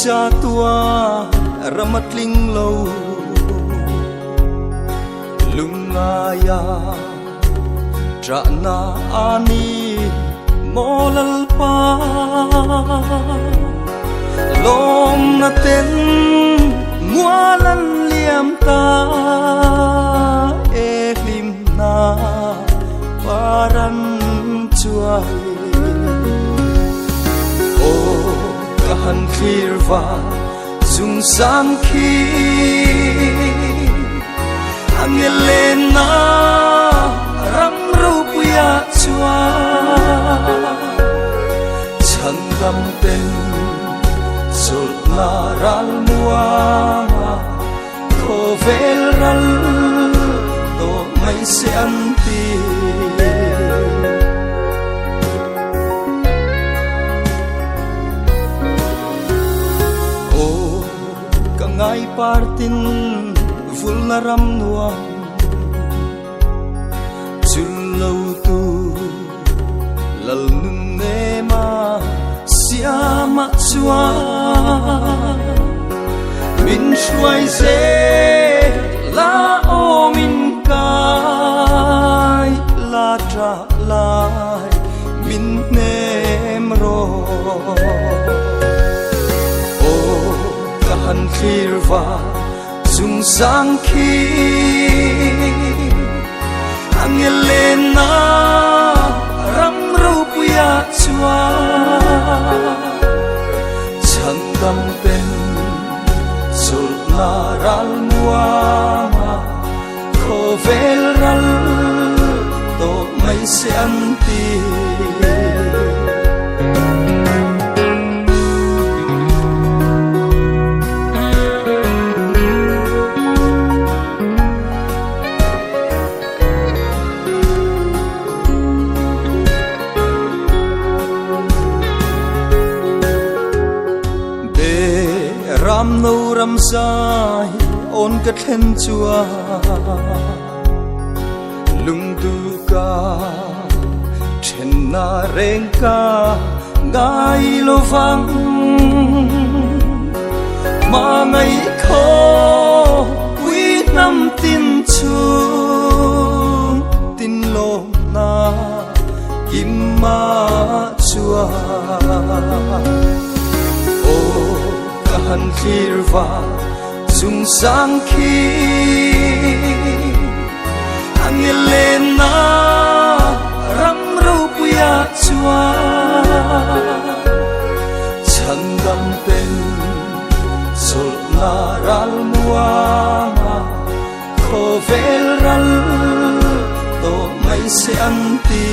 cha tua ramatling lâu lunga ya Trana ani molal pa lom na ten mualan liam ta lim na paran chuai o kahan khirwa zung sang khi angelena ram rupuya chua chandam ten sul na ral mua khovel ral to mai se anti o kangai partin vulnaram nuam lâu tu lal nun ne ma sia ma chua min shuai se la o min kai la tra lai min nem ro o kahan khirwa zung sang khi Angelena ram rupuya chua chandam pen sul na ral mua khovel ral to mai se anti ram no ram sai on ka then chua lung du ka then na reng ka ngai lo vang ma ngai kho quy nam tin chu tin lo na kim ma chua han khirwa zung sang khi angelena ram rupuya chua chandam pen sul na ral mua khovel ral to mai se anti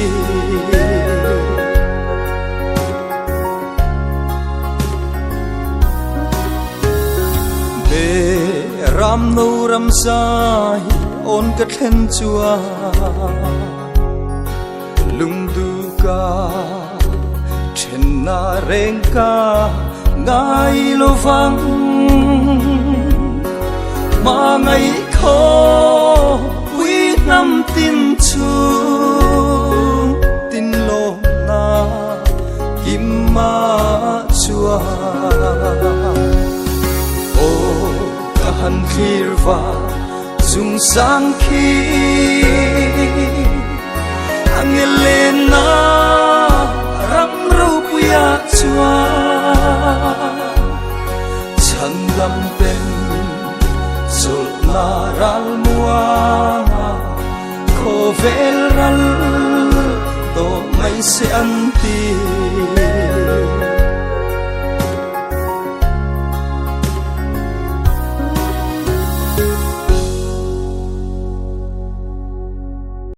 ram no ram sai on ka then chua lung du ka then na reng ka ngai lo vang ma ngai kho quy nam tin chu tin lo na kim ma chua han khirwa zung sang khi angelena ram rupuya chua chandam pen sul na ral mua khovel ral to mai se anti